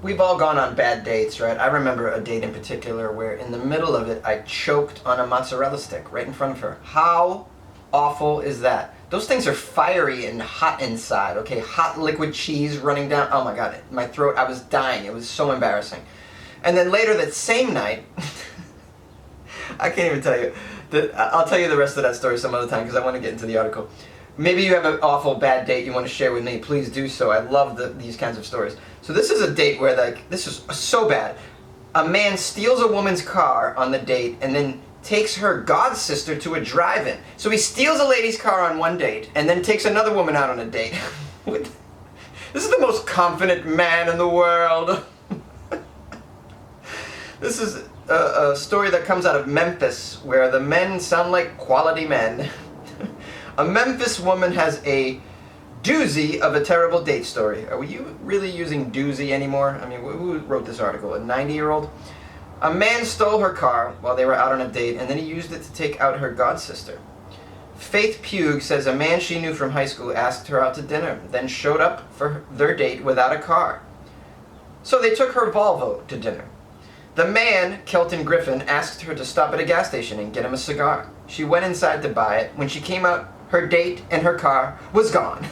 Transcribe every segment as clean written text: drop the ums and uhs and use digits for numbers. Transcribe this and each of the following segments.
We've all gone on bad dates, right? I remember a date in particular where in the middle of it, I choked on a mozzarella stick right in front of her. How awful is that? Those things are fiery and hot inside, okay? Hot liquid cheese running down. Oh my God, my throat, I was dying. It was so embarrassing. And then later that same night, I can't even tell you. I'll tell you the rest of that story some other time because I want to get into the article. Maybe you have an awful bad date you want to share with me. Please do so. I love these kinds of stories. So this is a date where, like, this is so bad. A man steals a woman's car on the date and then takes her god sister to a drive-in. So he steals a lady's car on one date and then takes another woman out on a date. This is the most confident man in the world. This is a story that comes out of Memphis where the men sound like quality men. A Memphis woman has a doozy of a terrible date story. Are you really using doozy anymore? I mean, who wrote this article? A 90-year-old? A man stole her car while they were out on a date, and then he used it to take out her godsister. Faith Pugh says a man she knew from high school asked her out to dinner, then showed up for their date without a car. So they took her Volvo to dinner. The man, Kelton Griffin, asked her to stop at a gas station and get him a cigar. She went inside to buy it. When she came out, her date and her car was gone.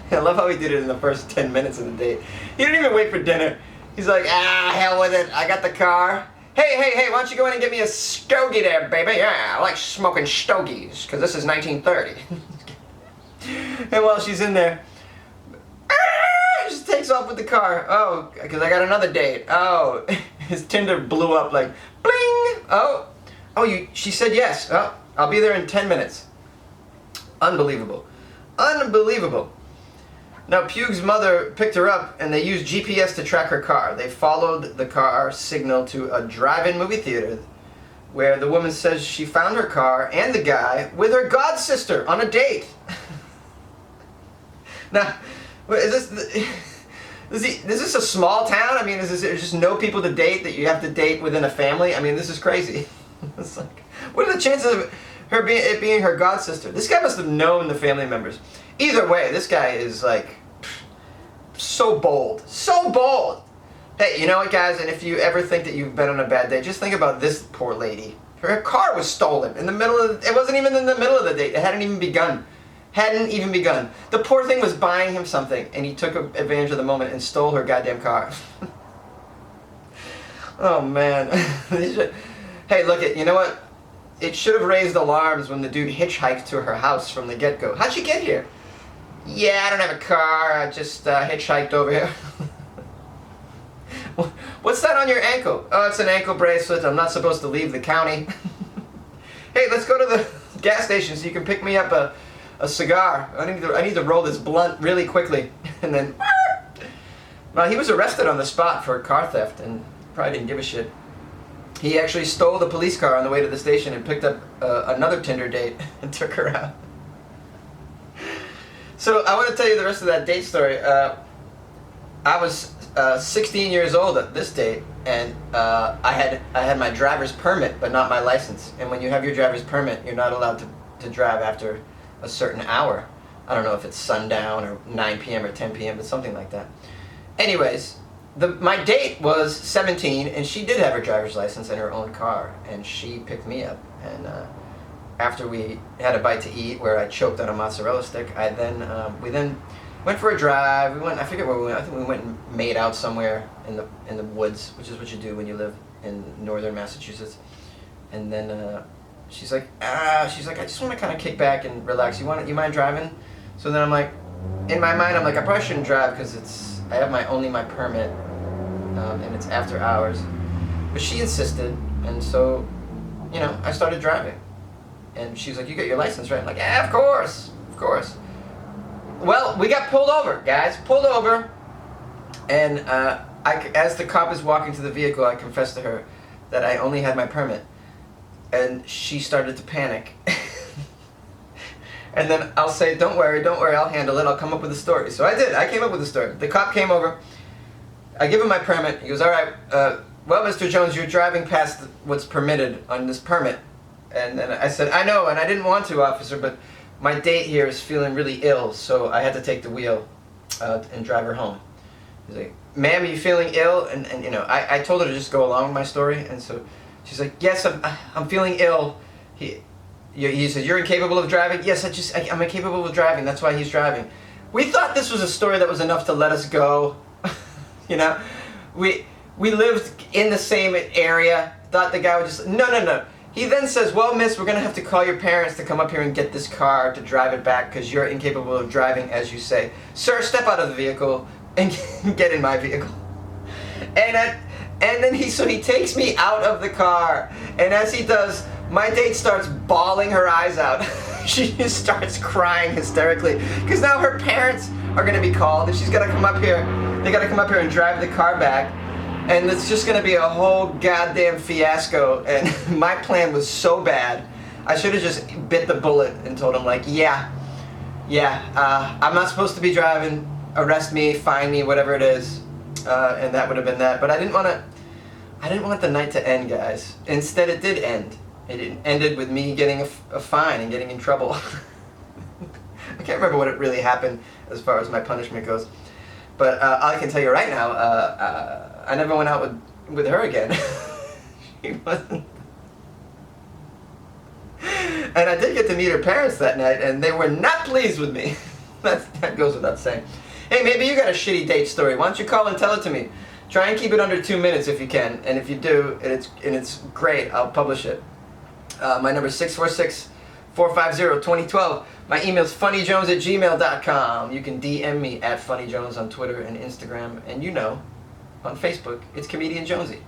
I love how he did it in the first 10 minutes of the date. He didn't even wait for dinner. He's like, hell with it. I got the car. Hey, why don't you go in and get me a stogie there, baby? Yeah, I like smoking stogies, because this is 1930. And while she's in there, just takes off with the car. Oh, because I got another date. Oh, his Tinder blew up like, bling. She said yes. Oh, I'll be there in 10 minutes. Unbelievable. Unbelievable. Now, Pugh's mother picked her up, and they used GPS to track her car. They followed the car signal to a drive-in movie theater where the woman says she found her car and the guy with her godsister on a date. Now, is this a small town? I mean, is there just no people to date that you have to date within a family? I mean, this is crazy. It's like, what are the chances of it being her godsister? This guy must have known the family members. Either way, this guy is like so bold. So bold! Hey, you know what, guys? And if you ever think that you've been on a bad day, just think about this poor lady. Her car was stolen in the middle of it wasn't even in the middle of the date. It hadn't even begun. The poor thing was buying him something, and he took advantage of the moment and stole her goddamn car. Oh, man. Hey, look, you know what? It should have raised alarms when the dude hitchhiked to her house from the get-go. How'd she get here? Yeah, I don't have a car. I just hitchhiked over here. What's that on your ankle? Oh, it's an ankle bracelet. I'm not supposed to leave the county. Hey, let's go to the gas station so you can pick me up a cigar. I need to roll this blunt really quickly. And then... Well, he was arrested on the spot for car theft and probably didn't give a shit. He actually stole the police car on the way to the station and picked up another Tinder date and took her out. So I want to tell you the rest of that date story. I was 16 years old at this date, and I had my driver's permit, but not my license. And when you have your driver's permit, you're not allowed to drive after a certain hour. I don't know if it's sundown or 9 p.m. or 10 p.m., but something like that. Anyways, my date was 17, and she did have her driver's license and her own car, and she picked me up. And after we had a bite to eat, where I choked on a mozzarella stick, we then went for a drive. I forget where we went. I think we went and made out somewhere in the woods, which is what you do when you live in northern Massachusetts. And then she's like, I just want to kind of kick back and relax. You mind driving? So then I'm like, in my mind, I'm like, I probably shouldn't drive because I have only my permit, and it's after hours. But she insisted, and so, I started driving. And she's like, you got your license, right? I'm like, yeah, of course. Well, we got pulled over, guys. Pulled over. And as the cop is walking to the vehicle, I confessed to her that I only had my permit. And she started to panic. And then I'll say, don't worry, I'll handle it. I'll come up with a story. So I did. I came up with a story. The cop came over. I give him my permit. He goes, all right, well, Mr. Jones, you're driving past what's permitted on this permit. And then I said, I know, and I didn't want to, officer, but my date here is feeling really ill, so I had to take the wheel and drive her home. He's like, "Ma'am, are you feeling ill?" And you know, I told her to just go along with my story, and so she's like, "Yes, I'm feeling ill." He said, "You're incapable of driving?" "Yes, I'm incapable of driving. That's why he's driving." We thought this was a story that was enough to let us go. You know, we lived in the same area. Thought the guy would just no. He then says, "Well, miss, we're gonna have to call your parents to come up here and get this car to drive it back because you're incapable of driving, as you say. Sir, step out of the vehicle and get in my vehicle." And then he takes me out of the car, and as he does, my date starts bawling her eyes out. She just starts crying hysterically because now her parents are gonna be called, and she's gotta come up here. They gotta come up here and drive the car back, and it's just gonna be a whole goddamn fiasco. And my plan was so bad. I should have just bit the bullet and told him, like, yeah, I'm not supposed to be driving. Arrest me, fine me, whatever it is, and that would have been that. But I didn't want the night to end, guys. Instead, it did end. It ended with me getting a fine and getting in trouble. I can't remember what it really happened as far as my punishment goes. But I can tell you right now, I never went out with her again. She wasn't. And I did get to meet her parents that night, and they were not pleased with me. That goes without saying. Hey, maybe you got a shitty date story. Why don't you call and tell it to me? Try and keep it under 2 minutes if you can. And if you do, and it's great, I'll publish it. My number is 646-450-2012. My email is funnyjones@gmail.com. You can DM me at funnyjones on Twitter and Instagram. And you know, on Facebook, it's Comedian Jonesy.